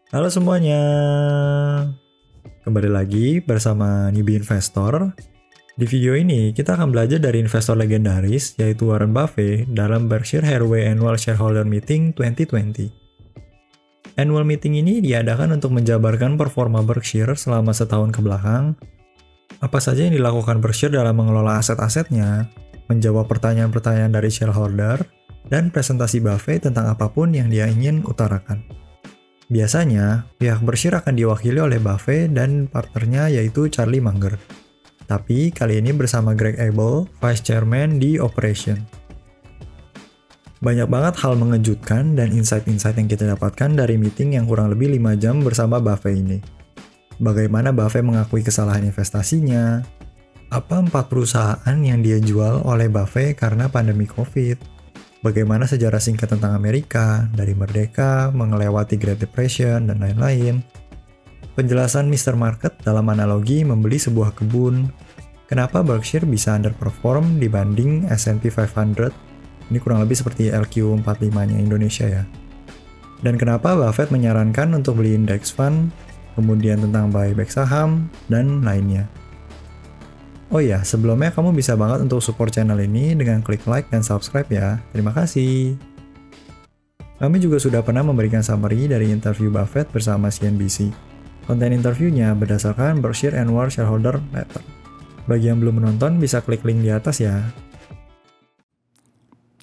Halo semuanya, kembali lagi bersama newbie investor. Di video ini kita akan belajar dari investor legendaris yaitu Warren Buffett dalam Berkshire Hathaway Annual Shareholder Meeting 2020. Annual meeting ini diadakan untuk menjabarkan performa Berkshire selama setahun kebelakang, apa saja yang dilakukan Berkshire dalam mengelola aset-asetnya, menjawab pertanyaan-pertanyaan dari shareholder, dan presentasi Buffett tentang apapun yang dia ingin utarakan. Biasanya, pihak Berkshire akan diwakili oleh Buffett dan partnernya yaitu Charlie Munger. Tapi kali ini bersama Greg Abbel Vice Chairman di Operation. Banyak banget hal mengejutkan dan insight-insight yang kita dapatkan dari meeting yang kurang lebih 5 jam bersama Buffett ini. Bagaimana Buffett mengakui kesalahan investasinya, apa 4 perusahaan yang dia jual oleh Buffett karena pandemi COVID, bagaimana sejarah singkat tentang Amerika, dari merdeka, mengelewati Great Depression, dan lain-lain. Penjelasan Mr. Market dalam analogi membeli sebuah kebun. Kenapa Berkshire bisa underperform dibanding S&P 500? Ini kurang lebih seperti LQ45-nya Indonesia ya. Dan kenapa Buffett menyarankan untuk beli index fund, kemudian tentang buyback saham, dan lainnya. Oh ya, sebelumnya kamu bisa banget untuk support channel ini dengan klik like dan subscribe ya. Terima kasih. Kami juga sudah pernah memberikan summary dari interview Buffett bersama CNBC. Konten interviewnya berdasarkan Berkshire Annual Shareholder Letter. Bagi yang belum menonton, bisa klik link di atas ya.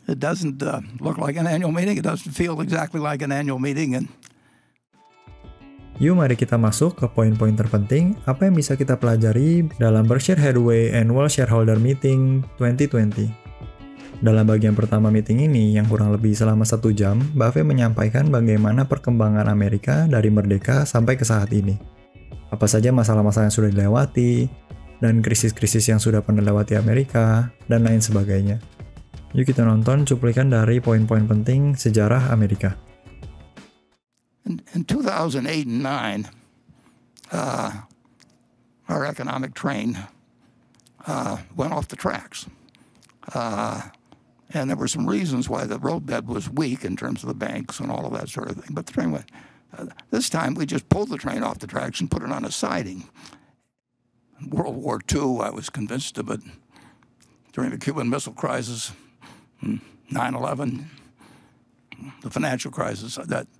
It doesn't look like an annual meeting. It doesn't feel exactly like an annual meeting. And Yuk mari kita masuk ke poin-poin terpenting apa yang bisa kita pelajari dalam Berkshire Hathaway Annual Shareholder Meeting 2020. Dalam bagian pertama meeting ini yang kurang lebih selama 1 jam, Buffett menyampaikan bagaimana perkembangan Amerika dari merdeka sampai ke saat ini. Apa saja masalah-masalah yang sudah dilewati, dan krisis-krisis yang sudah pernah dilewati Amerika, dan lain sebagainya. Yuk kita nonton cuplikan dari poin-poin penting sejarah Amerika. in 2008 and 9, our economic train went off the tracks. And there were some reasons why the roadbed was weak in terms of the banks and all of that sort of thing. But the train went. This time we just pulled the train off the tracks and put it on a siding. In World War II, I was convinced of it. During the Cuban Missile Crisis, 9/11, the financial crisis, that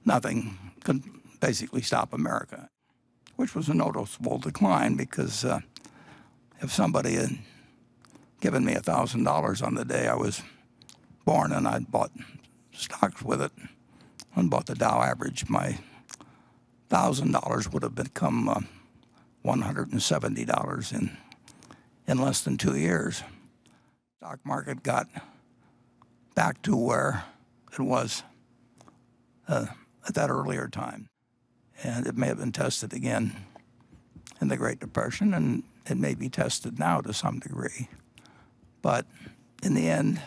nothing could basically stop America, which was a noticeable decline because if somebody had given me $1,000 on the day I was born and I'd bought stocks with it and bought the Dow average, my $1,000 would have become $170 in less than 2 years. Stock market got back to where it was at that earlier time. And it may have been tested again in the Great Depression, and it may be tested now to some degree. But in the end,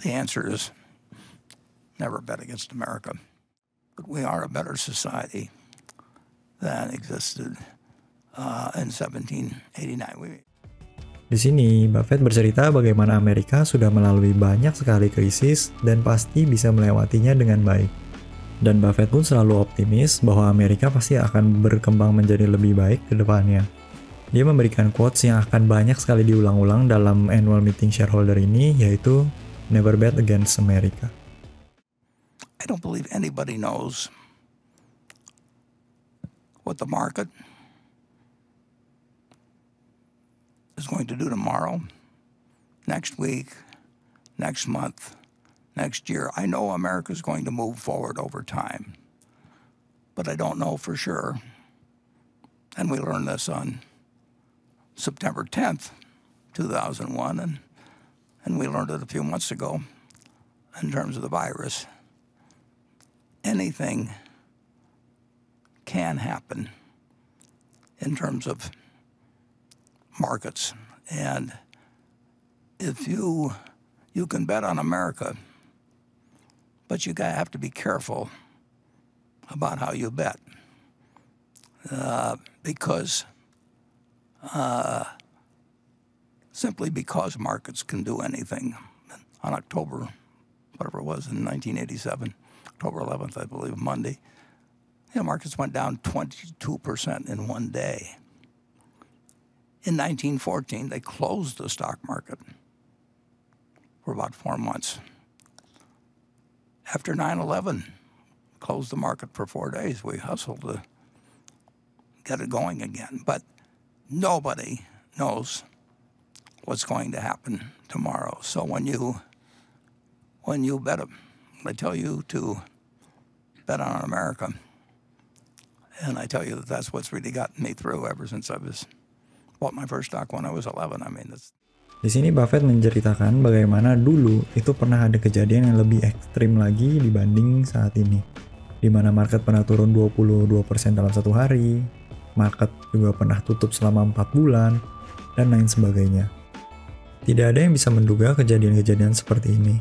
the answer is never bet against America. But we are a better society than existed in 1789. Di sini, Buffett bercerita bagaimana Amerika sudah melalui banyak sekali krisis dan pasti bisa melewatinya dengan baik. Dan Buffett pun selalu optimis bahwa Amerika pasti akan berkembang menjadi lebih baik ke depannya. Dia memberikan quotes yang akan banyak sekali diulang-ulang dalam annual meeting shareholder ini, yaitu "Never bet against America." I don't believe anybody knows what the market is going to do tomorrow, next week, next month, next year. I know America is going to move forward over time, but I don't know for sure. And we learned this on September 10th, 2001, and we learned it a few months ago in terms of the virus. Anything can happen in terms of markets. And if you can bet on America, but you have to be careful about how you bet. Because simply because markets can do anything. On October whatever it was, in 1987, October 11th, I believe, Monday, markets went down 22% in one day. In 1914, they closed the stock market for about 4 months. After 9/11, closed the market for 4 days. We hustled to get it going again. But nobody knows what's going to happen tomorrow. So when you bet, I tell you to bet on America, and I tell you that that's what's really gotten me through ever since I bought my first stock when I was 11. I mean, that's... Di sini Buffett menceritakan bagaimana dulu itu pernah ada kejadian yang lebih ekstrim lagi dibanding saat ini, di mana market pernah turun 22% dalam satu hari, market juga pernah tutup selama 4 bulan, dan lain sebagainya. Tidak ada yang bisa menduga kejadian-kejadian seperti ini.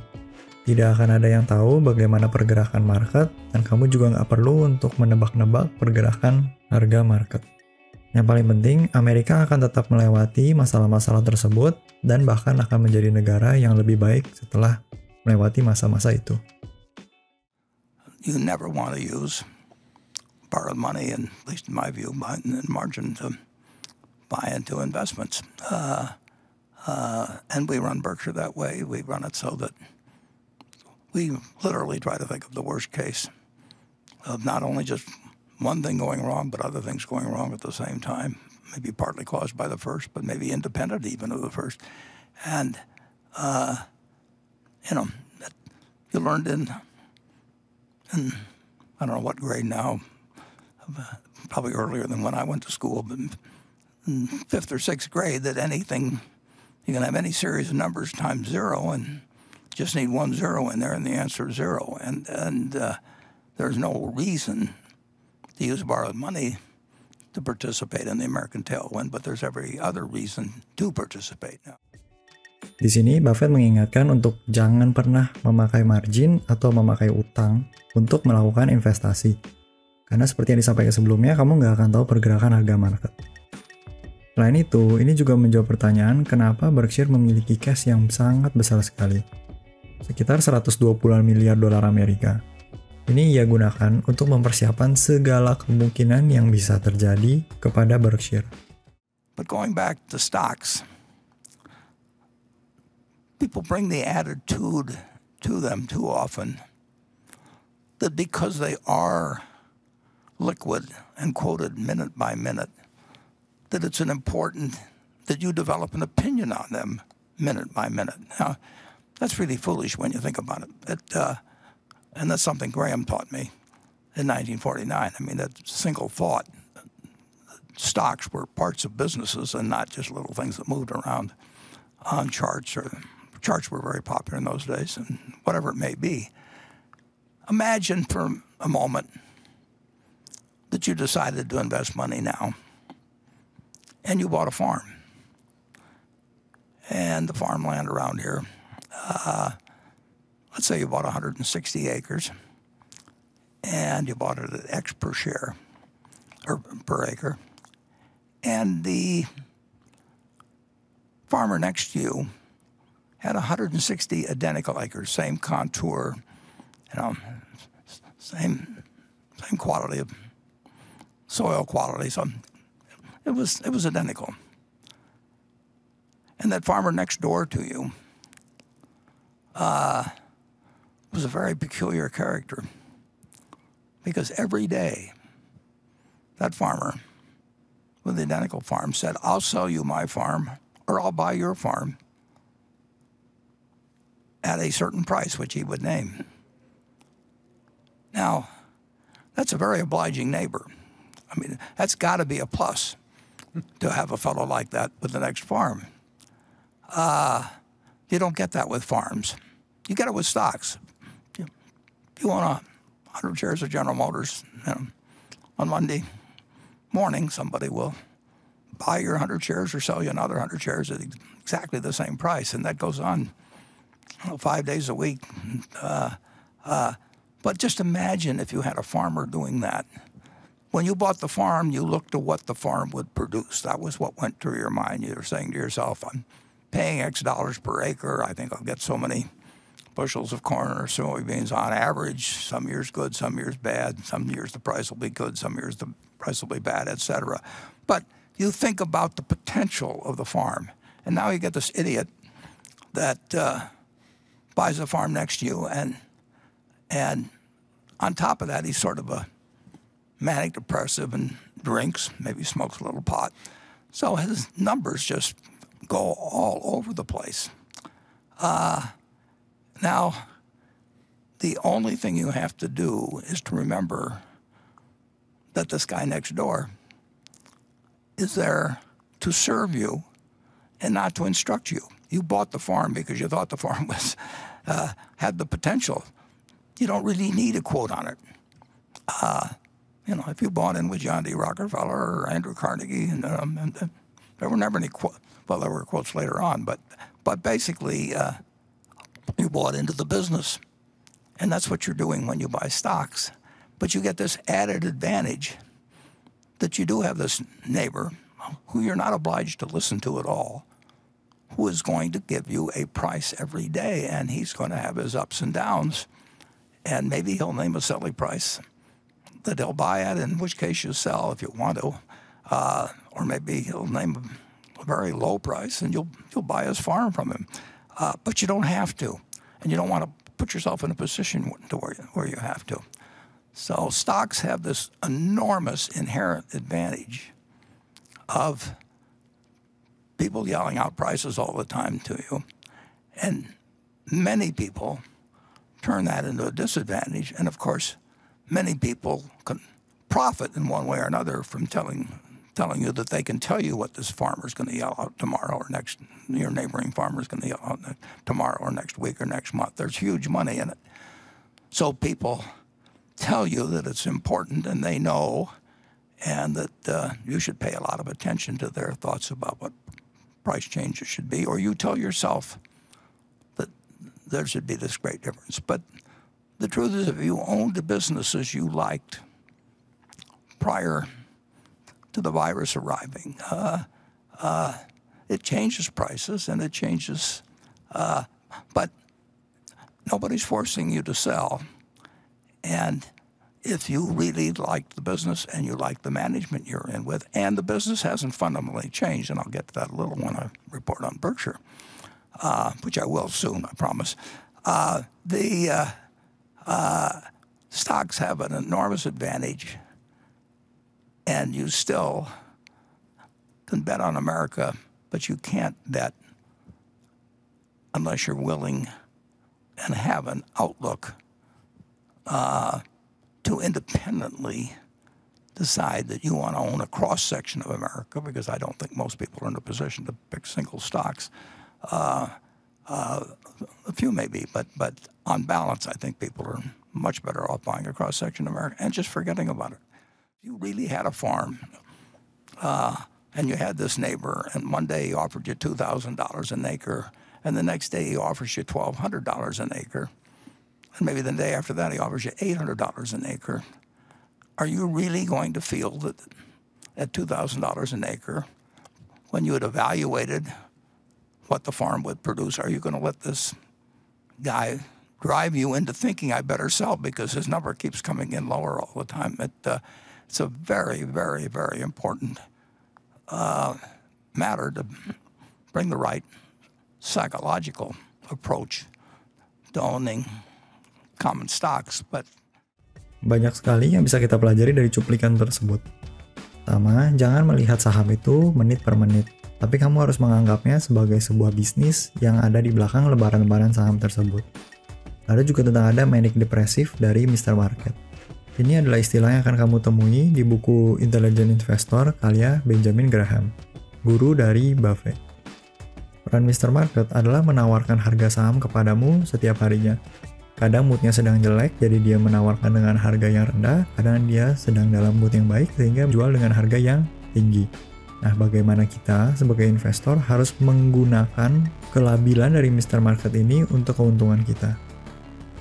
Tidak akan ada yang tahu bagaimana pergerakan market, dan kamu juga nggak perlu untuk menebak-nebak pergerakan harga market. Yang paling penting, Amerika akan tetap melewati masalah-masalah tersebut dan bahkan akan menjadi negara yang lebih baik setelah melewati masa-masa itu. You never want to use borrowed money, and at least in my view, in margin to buy into investments. And we run Berkshire that way. We run it so that we literally try to think of the worst case of not only just one thing going wrong, but other things going wrong at the same time, maybe partly caused by the first, but maybe independent even of the first. And, you learned in I don't know what grade now, probably earlier than when I went to school, but in 5th or 6th grade, that anything, you can have any series of numbers times 0 and just need 1 0 in there and the answer is 0. And there's no reason to use borrowed money to participate in the American tailwind, but there's every other reason to participate now. Di sini Buffett mengingatkan untuk jangan pernah memakai margin atau memakai utang untuk melakukan investasi. Karena seperti yang disampaikan sebelumnya, kamu nggak akan tahu pergerakan harga market. Selain itu, ini juga menjawab pertanyaan kenapa Berkshire memiliki cash yang sangat besar sekali. Sekitar 120 miliar dolar Amerika. Ini ia gunakan untuk mempersiapkan segala kemungkinan yang bisa terjadi kepada Berkshire. But going back to stocks, people bring the attitude to them too often that because they are liquid and quoted minute by minute, that it's important that you develop an opinion on them minute by minute. Now, that's really foolish when you think about it. And that's something Graham taught me in 1949. I mean, that single thought. Stocks were parts of businesses and not just little things that moved around on charts. Or charts were very popular in those days, and whatever it may be. Imagine for a moment that you decided to invest money now, and you bought a farm. And the farmland around here, let's say you bought 160 acres, and you bought it at X per share, or per acre, and the farmer next to you had 160 identical acres, same contour, same quality of soil quality. So it was identical. And that farmer next door to you was a very peculiar character, because every day that farmer with the identical farm said, "I'll sell you my farm, or I'll buy your farm at a certain price," which he would name. Now, that's a very obliging neighbor. I mean, that's got to be a plus to have a fellow like that with the next farm. You don't get that with farms. You get it with stocks. If you own 100 shares of General Motors, on Monday morning, somebody will buy your 100 shares or sell you another 100 shares at exactly the same price, and that goes on 5 days a week. But just imagine if you had a farmer doing that. When you bought the farm, you looked at what the farm would produce. That was what went through your mind. You were saying to yourself, I'm paying X dollars per acre. I think I'll get so many bushels of corn or soybeans on average. Some years good, some years bad. Some years the price will be good, some years the price will be bad, etc. But you think about the potential of the farm. And now you get this idiot that buys a farm next to you, and on top of that, he's sort of a manic depressive and drinks, maybe smokes a little pot. So his numbers just go all over the place. Now, the only thing you have to do is to remember that this guy next door is there to serve you and not to instruct you. You bought the farm because you thought the farm was had the potential. You don't really need a quote on it. If you bought in with John D. Rockefeller or Andrew Carnegie, and there were never any quotes. Well, there were quotes later on, but basically, you bought into the business, and that's what you're doing when you buy stocks. But you get this added advantage that you do have this neighbor who you're not obliged to listen to at all, who is going to give you a price every day, and he's going to have his ups and downs, and maybe he'll name a silly price that he'll buy at, in which case you sell if you want to, or maybe he'll name a very low price and you'll buy his farm from him. But you don't have to, and you don't want to put yourself in a position to where you have to. So stocks have this enormous inherent advantage of people yelling out prices all the time to you, and many people turn that into a disadvantage. And of course, many people can profit in one way or another from telling you that they can tell you what this farmer's going to yell out tomorrow or next, your neighboring farmer's going to yell out tomorrow or next week or next month. There's huge money in it. So people tell you that it's important and they know, and that you should pay a lot of attention to their thoughts about what price changes should be, or you tell yourself that there should be this great difference. But the truth is, if you owned the businesses you liked prior to the virus arriving, it changes prices and it changes, but nobody's forcing you to sell. And if you really like the business and you like the management you're in with, and the business hasn't fundamentally changed, and I'll get to that a little when I report on Berkshire, which I will soon, I promise. The stocks have an enormous advantage, and you still can bet on America, but you can't bet unless you're willing and have an outlook to independently decide that you want to own a cross-section of America, because I don't think most people are in a position to pick single stocks. A few maybe, but on balance, I think people are much better off buying a cross-section of America and just forgetting about it. If you really had a farm and you had this neighbor, and one day he offered you $2,000 an acre, and the next day he offers you $1,200 an acre, and maybe the day after that he offers you $800 an acre, are you really going to feel that at $2,000 an acre, when you had evaluated what the farm would produce, are you going to let this guy drive you into thinking I better sell because his number keeps coming in lower all the time? It's a very, very, very important matter to bring the right psychological approach to owning common stocks. But banyak sekali yang bisa kita pelajari dari cuplikan tersebut. Pertama, jangan melihat saham itu menit per menit, tapi kamu harus menganggapnya sebagai sebuah bisnis yang ada di belakang lembaran-lembaran saham tersebut. Ada juga tentang ada manic depresif dari Mr. Market. Ini adalah istilah yang akan kamu temui di buku Intelligent Investor karya Benjamin Graham, guru dari Buffett. Peran Mr. Market adalah menawarkan harga saham kepadamu setiap harinya. Kadang moodnya sedang jelek, jadi dia menawarkan dengan harga yang rendah. Kadang dia sedang dalam mood yang baik, sehingga jual dengan harga yang tinggi. Nah, bagaimana kita sebagai investor harus menggunakan kelabilan dari Mr. Market ini untuk keuntungan kita.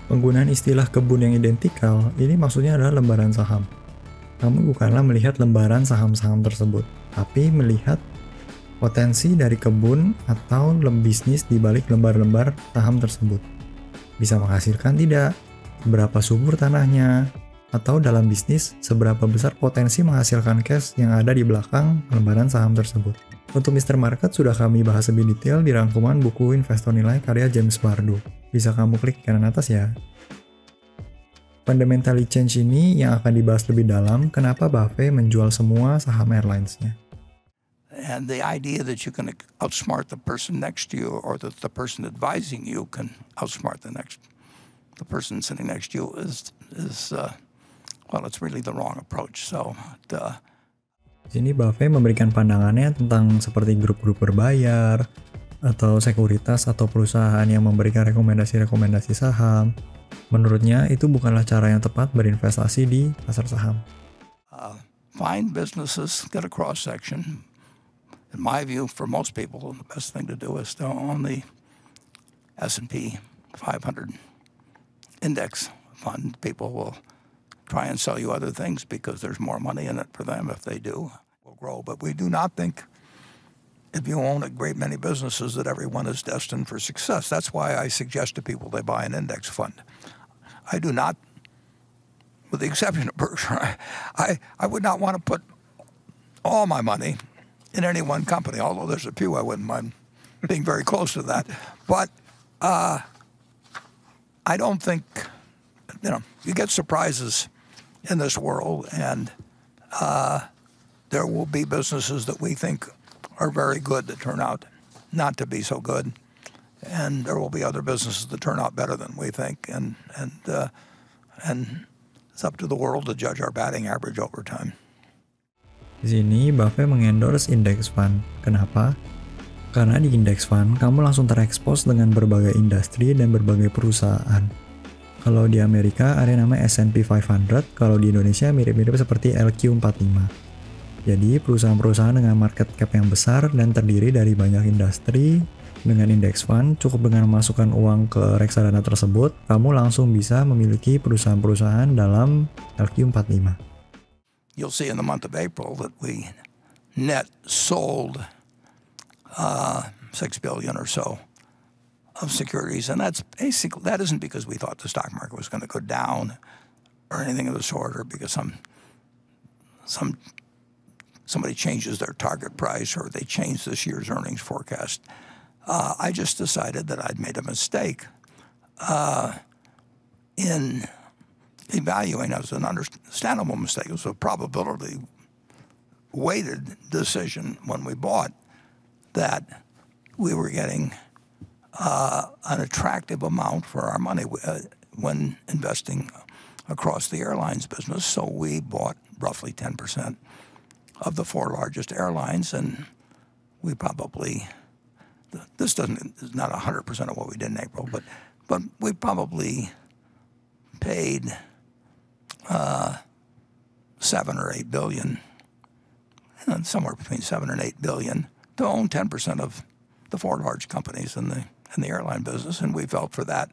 Penggunaan istilah kebun yang identikal, ini maksudnya adalah lembaran saham. Kamu bukanlah melihat lembaran saham-saham tersebut, tapi melihat potensi dari kebun atau bisnis di balik lembar-lembar saham tersebut. Bisa menghasilkan tidak? Seberapa subur tanahnya? Atau dalam bisnis, seberapa besar potensi menghasilkan cash yang ada di belakang lembaran saham tersebut. Untuk Mr. Market sudah kami bahas lebih detail di rangkuman buku Investor Nilai karya James Bardo. Bisa kamu klik kanan atas ya. Fundamentally change ini yang akan dibahas lebih dalam kenapa Buffett menjual semua saham Airlines-nya. And the idea that you can outsmart the person next to you, or that the person advising you can outsmart the person sitting next to you is well, it's really the wrong approach. So, di sini Buffett memberikan pandangannya tentang seperti grup-grup berbayar, atau sekuritas atau perusahaan yang memberikan rekomendasi-rekomendasi saham. Menurutnya itu bukanlah cara yang tepat berinvestasi di pasar saham. Find businesses, get a cross-section. In my view, for most people, the best thing to do is to own the S&P 500 index fund. People will try and sell you other things because there's more money in it for them. If they do, will grow. But we do not think, if you own a great many businesses, that everyone is destined for success. That's why I suggest to people they buy an index fund. I do not, with the exception of Berkshire, I would not want to put all my money in any one company, although there's a few I wouldn't mind being very close to that. But I don't think, you get surprises in this world, and there will be businesses that we think are very good that turn out not to be so good, and there will be other businesses that turn out better than we think, and it's up to the world to judge our batting average over time. Di sini Buffett mengendorse index fund. Kenapa? Karena di index fund kamu langsung terekspos dengan berbagai industri dan berbagai perusahaan. Kalau di Amerika ada yang namanya S&P 500, kalau di Indonesia mirip-mirip seperti LQ45. Jadi perusahaan-perusahaan dengan market cap yang besar dan terdiri dari banyak industri. Dengan index fund, cukup dengan memasukkan uang ke reksadana tersebut, kamu langsung bisa memiliki perusahaan-perusahaan dalam LQ45. You'll see in the month of April that we net sold $6 billion or so of securities, and that isn't because we thought the stock market was going to go down or anything of the sort, or because somebody changes their target price or they change this year's earnings forecast. I just decided that I'd made a mistake in evaluating. It was an understandable mistake. It was a probability-weighted decision when we bought that we were getting an attractive amount for our money when investing across the airlines business. So we bought roughly 10% of the 4 largest airlines, and we probably, this is not 100% of what we did in April, but we probably paid $7 or $8 billion, somewhere between $7 and $8 billion, to own 10% of the 4 large companies in the airline business, and we felt for that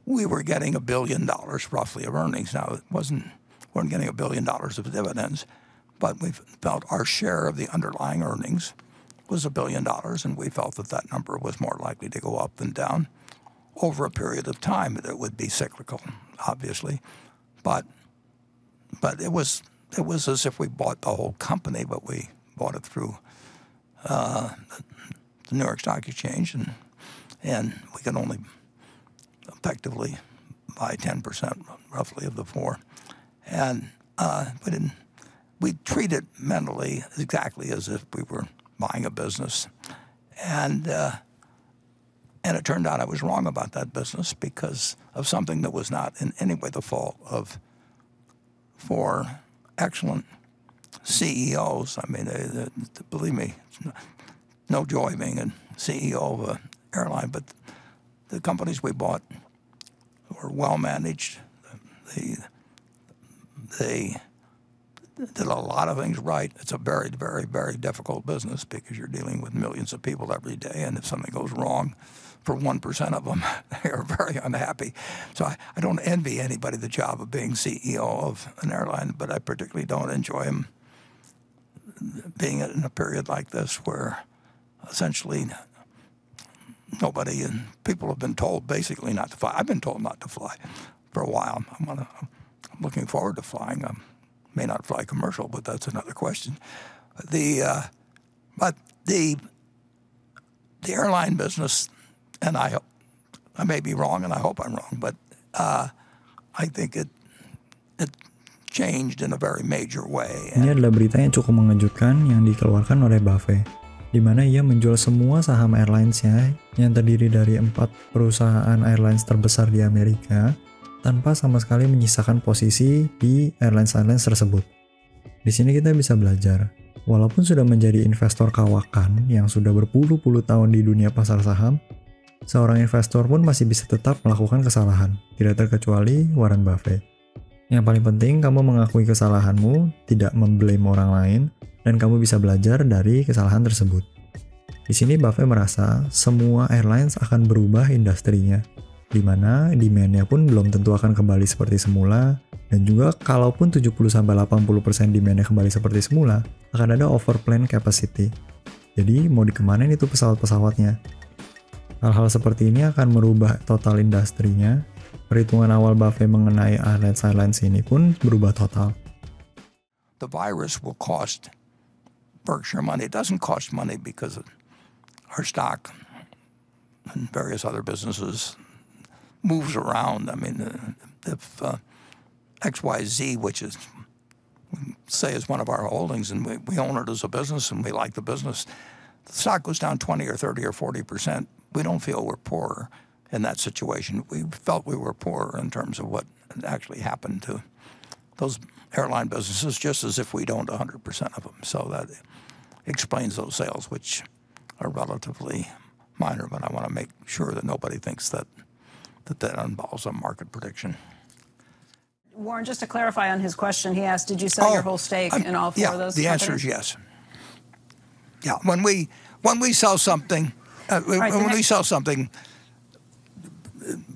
we were getting $1 billion roughly of earnings. Now we weren't getting $1 billion of dividends, but we felt our share of the underlying earnings was $1 billion, and we felt that number was more likely to go up than down over a period of time. That would be cyclical, obviously, but it was as if we bought the whole company, but we bought it through the New York Stock Exchange, and we could only effectively buy 10% roughly of the 4, and we treat it mentally exactly as if we were buying a business, and it turned out I was wrong about that business because of something that was not in any way the fault of 4 excellent CEOs. I mean, believe me, no joy being a CEO of an airline, but the companies we bought were well managed. They did a lot of things right. It's a very, very, very difficult business because you're dealing with millions of people every day, and if something goes wrong for 1% of them, they are very unhappy. So I don't envy anybody the job of being CEO of an airline, but I particularly don't enjoy them being in a period like this where essentially nobody, and people have been told basically not to fly. I've been told not to fly for a while. I'm looking forward to flying. I may not fly commercial, but that's another question. But the airline business, and I may be wrong, and I hope I'm wrong, but I think it changed in a very major way. Ini adalah berita yang cukup mengejutkan yang dikeluarkan oleh Buffett, di mana ia menjual semua saham airlines-nya yang terdiri dari 4 perusahaan airlines terbesar di Amerika tanpa sama sekali menyisakan posisi di airlines tersebut. Di sini kita bisa belajar, walaupun sudah menjadi investor kawakan yang sudah berpuluh-puluh tahun di dunia pasar saham, seorang investor pun masih bisa tetap melakukan kesalahan, tidak terkecuali Warren Buffett. Yang paling penting, kamu mengakui kesalahanmu, tidak memblame orang lain, dan kamu bisa belajar dari kesalahan tersebut. Di sini Buffett merasa semua airlines akan berubah industrinya, di mana demand-nya pun belum tentu akan kembali seperti semula, dan juga kalaupun 70-80% demand-nya kembali seperti semula, akan ada overplan capacity. Jadi mau dikemanain itu pesawat-pesawatnya? Hal-hal seperti ini akan merubah total industrinya. Perhitungan awal Buffett mengenai airlines ini pun berubah total. The virus will cost Berkshire money. It doesn't cost money because our stock and various other businesses moves around. I mean, if XYZ, which is, say, is one of our holdings, and we own it as a business and we like the business, the stock goes down 20 or 30 or 40%. We don't feel we're poor in that situation. We felt we were poorer in terms of what actually happened to those airline businesses, just as if we'd owned 100% of them. So that explains those sales, which are relatively minor, but I want to make sure that nobody thinks that involves a market prediction. Warren, just to clarify on his question, he asked, did you sell your whole stake in all 4 of those the companies? answer is yes. Yeah, when we sell something, we sell something,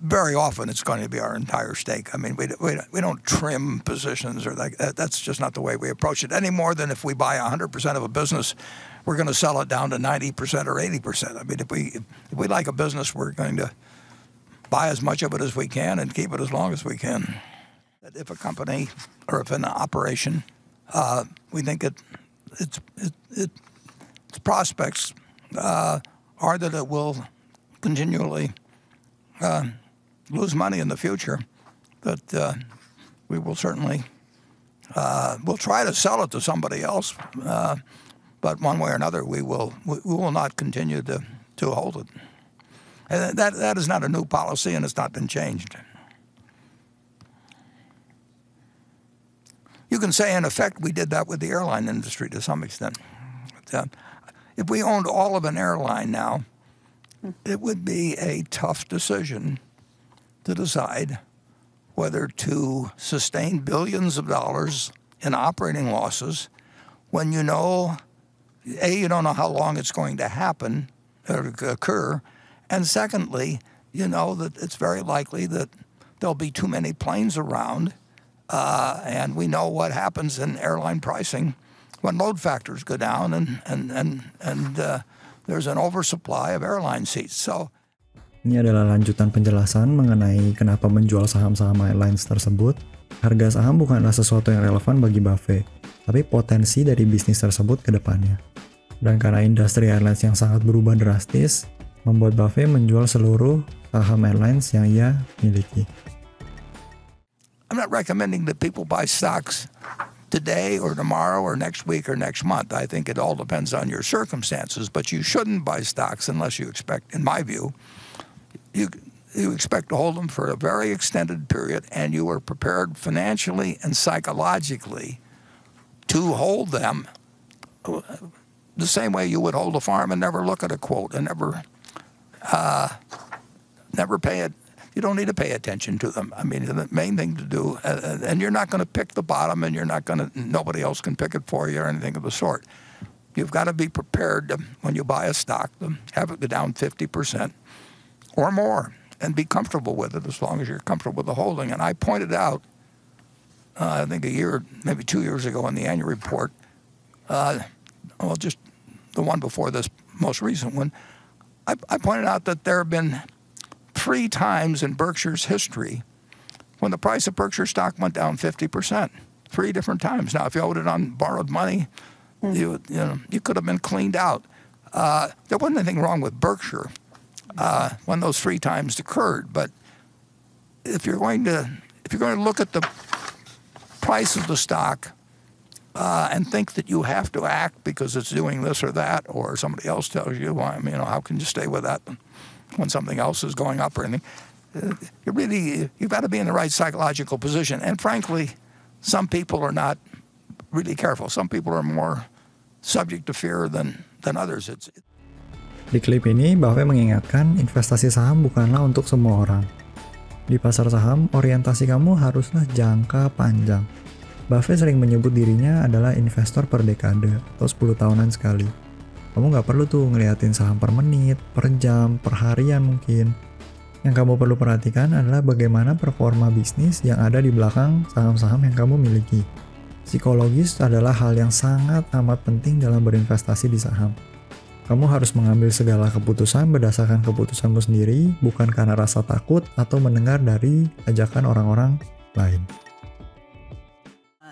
very often it's going to be our entire stake. I mean, we don't trim positions or that's just not the way we approach it, any more than if we buy 100% of a business, we're going to sell it down to 90% or 80%. I mean, if we like a business, we're going to buy as much of it as we can and keep it as long as we can. If a company or if an operation, we think its prospects are that it will continually lose money in the future, that we will certainly we'll try to sell it to somebody else, but one way or another we will not continue to hold it. And that is not a new policy, and it's not been changed. You can say, in effect, we did that with the airline industry to some extent. If we owned all of an airline now, it would be a tough decision to decide whether to sustain billions of dollars in operating losses when you know, A, you don't know how long it's going to happen or occur, and secondly, you know that it's very likely that there'll be too many planes around, and we know what happens in airline pricing when load factors go down and there's an oversupply of airline seats. So ini adalah lanjutan penjelasan mengenai kenapa menjual saham-saham airlines tersebut. Harga saham bukanlah sesuatu yang relevan bagi Buffett, tapi potensi dari bisnis tersebut ke depannya. Dan karena industri airlines yang sangat berubah drastis, membuat Buffett menjual seluruh saham airlines yang ia miliki. I'm not recommending that people buy stocks today or tomorrow or next week or next month. I think it all depends on your circumstances, but you shouldn't buy stocks unless you expect, in my view, you expect to hold them for a very extended period and you are prepared financially and psychologically to hold them the same way you would hold a farm and never look at a quote and never pay it. You don't need to pay attention to them. I mean, the main thing to do, and you're not going to pick the bottom, and nobody else can pick it for you or anything of the sort. You've got to be prepared to, when you buy a stock, to have it go down 50% or more and be comfortable with it as long as you're comfortable with the holding. And I pointed out, I think a year, maybe 2 years ago in the annual report, well, just the one before this most recent one, I pointed out that there have been 3 times in Berkshire's history when the price of Berkshire stock went down 50%. 3 different times. Now, if you owed it on borrowed money, you could have been cleaned out. There wasn't anything wrong with Berkshire when those 3 times occurred. But if you're going to look at the price of the stock and think that you have to act because it's doing this or that, or somebody else tells you, well, how can you stay with that when something else is going up or anything? You've got to be in the right psychological position. And frankly, some people are not really careful. Some people are more subject to fear than others. Di klip ini, Buffett mengingatkan investasi saham bukanlah untuk semua orang. Di pasar saham, orientasi kamu haruslah jangka panjang. Buffett sering menyebut dirinya adalah investor per dekade atau 10 tahunan sekali. Kamu nggak perlu tuh ngeliatin saham per menit, per jam, per harian mungkin. Yang kamu perlu perhatikan adalah bagaimana performa bisnis yang ada di belakang saham-saham yang kamu miliki. Psikologis adalah hal yang sangat amat penting dalam berinvestasi di saham. Kamu harus mengambil segala keputusan berdasarkan keputusanmu sendiri, bukan karena rasa takut atau mendengar dari ajakan orang-orang lain.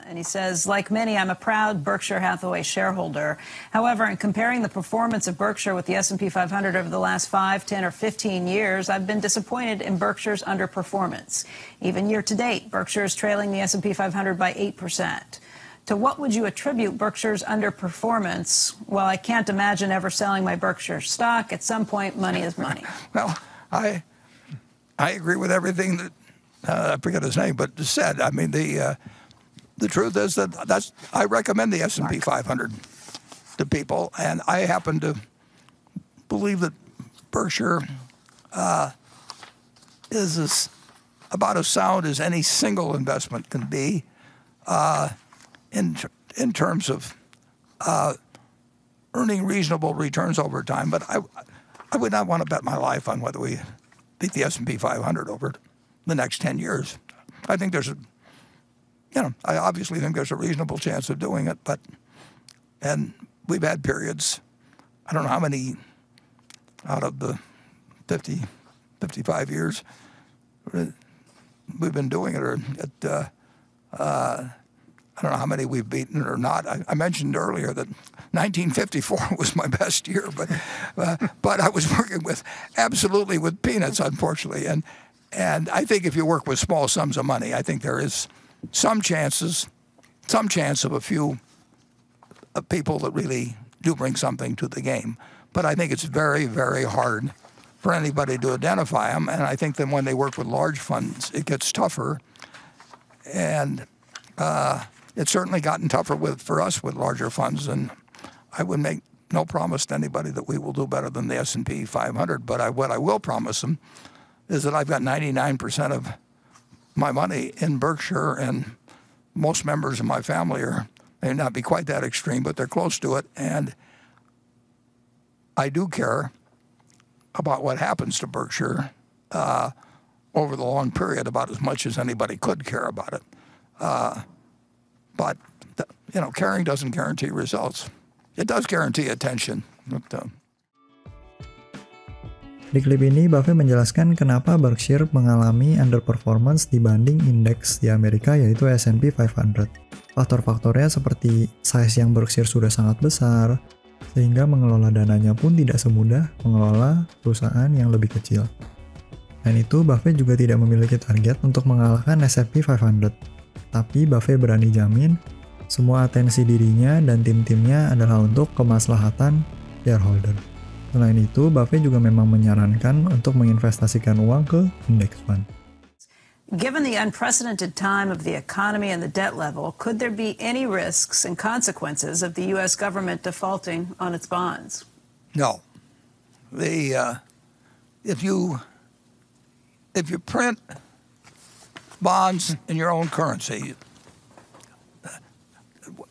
And he says, like many, I'm a proud Berkshire Hathaway shareholder. However, in comparing the performance of Berkshire with the S&P 500 over the last 5, 10, or 15 years, I've been disappointed in Berkshire's underperformance. Even year to date, Berkshire is trailing the S&P 500 by 8%. To what would you attribute Berkshire's underperformance? Well, I can't imagine ever selling my Berkshire stock. At some point, money is money. Well, I agree with everything that I forget his name, but said. I mean, the truth is that I recommend the S&P 500 to people, and I happen to believe that Berkshire is about as sound as any single investment can be in terms of earning reasonable returns over time. But I would not want to bet my life on whether we beat the S&P 500 over the next 10 years. I think I obviously think there's a reasonable chance of doing it, and we've had periods, I don't know how many out of the 50, 55 years we've been doing it, or I don't know how many we've beaten or not. I mentioned earlier that 1954 was my best year, but I was working absolutely with peanuts, unfortunately, and I think if you work with small sums of money, I think there is some chance of a few people that really do bring something to the game. But I think it's very, very hard for anybody to identify them. And I think that when they work with large funds, it gets tougher. And it's certainly gotten tougher for us with larger funds. And I would make no promise to anybody that we will do better than the S&P 500. But what I will promise them is that I've got 99% of my money in Berkshire, and most members of my family may not be quite that extreme, but they're close to it. And I do care about what happens to Berkshire over the long period, about as much as anybody could care about it. But caring doesn't guarantee results. It does guarantee attention. Di klip ini, Buffett menjelaskan kenapa Berkshire mengalami underperformance dibanding indeks di Amerika, yaitu S&P 500. Faktor-faktornya seperti size yang Berkshire sudah sangat besar, sehingga mengelola dananya pun tidak semudah mengelola perusahaan yang lebih kecil. Dan itu, Buffett juga tidak memiliki target untuk mengalahkan S&P 500. Tapi Buffett berani jamin, semua atensi dirinya dan tim-timnya adalah untuk kemaslahatan shareholder. Selain itu, Buffett juga memang menyarankan untuk menginvestasikan uang ke index fund. Given the unprecedented time of the economy and the debt level, could there be any risks and consequences of the U.S. government defaulting on its bonds? No. If you print bonds in your own currency,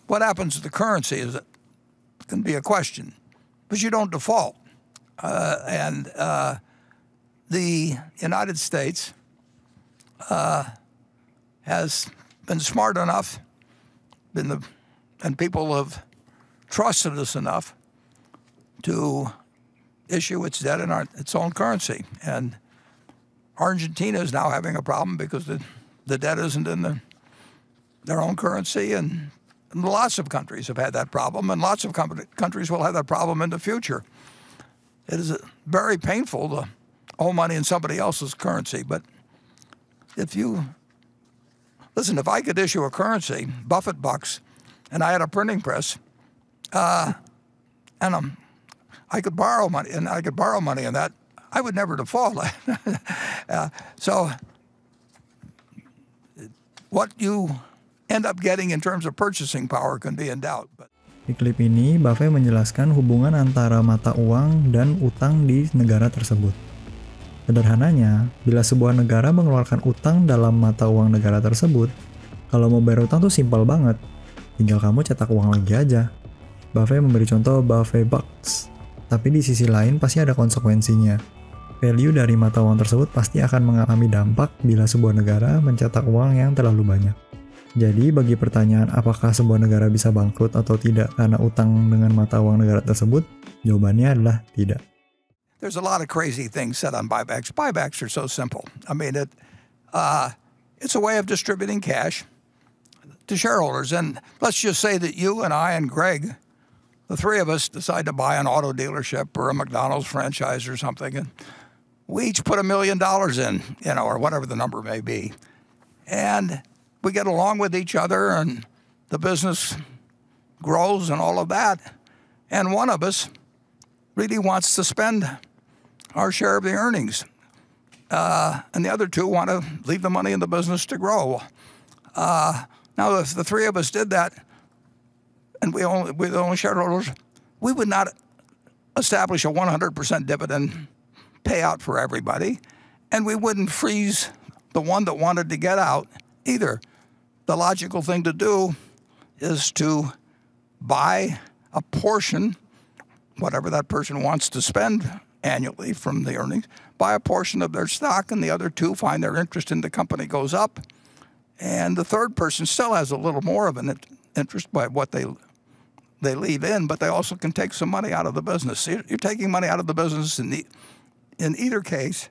what happens to the currency is it can be a question, but you don't default. And the United States has been smart enough, and people have trusted us enough to issue its debt in its own currency. And Argentina is now having a problem because the debt isn't in their own currency, and lots of countries have had that problem, and lots of countries will have that problem in the future. It is very painful to owe money in somebody else's currency, but if I could issue a currency, Buffett bucks, and I had a printing press, and I could borrow money, and in that, I would never default. So what you end up getting in terms of purchasing power can be in doubt. Di klip ini, Buffett menjelaskan hubungan antara mata uang dan utang di negara tersebut. Sederhananya, bila sebuah negara mengeluarkan utang dalam mata uang negara tersebut, kalau mau bayar utang tuh simpel banget. Tinggal kamu cetak uang lagi aja. Buffett memberi contoh Buffett Bucks. Tapi di sisi lain pasti ada konsekuensinya. Value dari mata uang tersebut pasti akan mengalami dampak bila sebuah negara mencetak uang yang terlalu banyak. Jadi bagi pertanyaan apakah sebuah negara bisa bangkrut atau tidak karena utang dengan mata uang negara tersebut, jawabannya adalah tidak. There's a lot of crazy things said on buybacks. Buybacks are so simple. I mean, it's a way of distributing cash to shareholders. And let's just say that you and I and Greg, the three of us, decide to buy an auto dealership or a McDonald's franchise or something, and we each put $1 million in, or whatever the number may be. And we get along with each other, and the business grows and all of that. And one of us really wants to spend our share of the earnings. And the other two want to leave the money in the business to grow. Now, if the three of us did that, and we're the only shareholders, we would not establish a 100% dividend payout for everybody, and we wouldn't freeze the one that wanted to get out either. The logical thing to do is to buy a portion, whatever that person wants to spend annually from the earnings, buy a portion of their stock, and the other two find their interest in the company goes up, and the third person still has a little more of an interest by what they leave in, but they also can take some money out of the business. You're taking money out of the business in either case,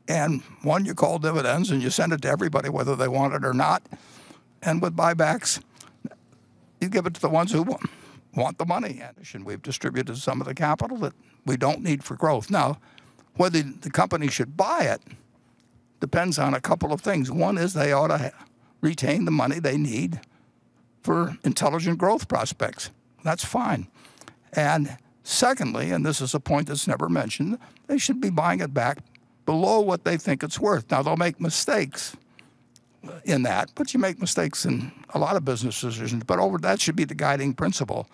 and one you call dividends, and you send it to everybody whether they want it or not. And with buybacks, you give it to the ones who want the money. And we've distributed some of the capital that we don't need for growth. Now, whether the company should buy it depends on a couple of things. One is they ought to retain the money they need for intelligent growth prospects. That's fine. And secondly, and this is a point that's never mentioned, they should be buying it back below what they think it's worth. Now, they'll make mistakes in that, but you make mistakes in a lot of business decisions, but that should be the guiding principle.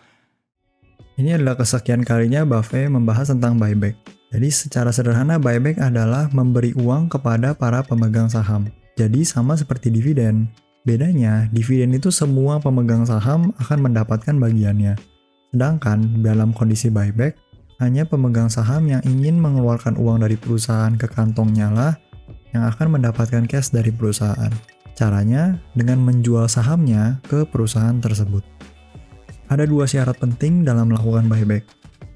Ini adalah kesekian kalinya Buffett membahas tentang buyback. Jadi secara sederhana buyback adalah memberi uang kepada para pemegang saham. Jadi sama seperti dividen. Bedanya, dividen itu semua pemegang saham akan mendapatkan bagiannya. Sedangkan dalam kondisi buyback, hanya pemegang saham yang ingin mengeluarkan uang dari perusahaan ke kantongnya lah yang akan mendapatkan cash dari perusahaan. Caranya dengan menjual sahamnya ke perusahaan tersebut. Ada dua syarat penting dalam melakukan buyback.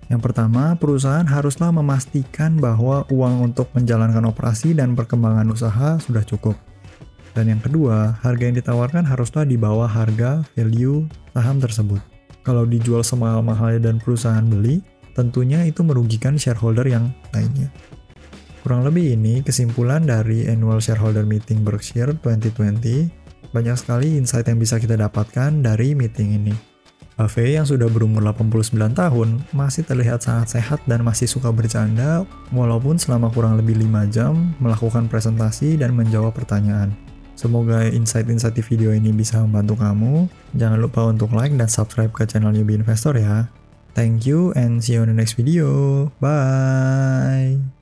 Yang pertama, perusahaan haruslah memastikan bahwa uang untuk menjalankan operasi dan perkembangan usaha sudah cukup. Dan yang kedua, harga yang ditawarkan haruslah di bawah harga value saham tersebut. Kalau dijual semahal-mahalnya dan perusahaan beli, tentunya itu merugikan shareholder yang lainnya. Kurang lebih ini kesimpulan dari Annual Shareholder Meeting Berkshire 2020. Banyak sekali insight yang bisa kita dapatkan dari meeting ini. Buffett yang sudah berumur 89 tahun masih terlihat sangat sehat dan masih suka bercanda walaupun selama kurang lebih 5 jam melakukan presentasi dan menjawab pertanyaan. Semoga insight-insight di video ini bisa membantu kamu. Jangan lupa untuk like dan subscribe ke channel Newbie Investor ya. Thank you and see you on the next video. Bye!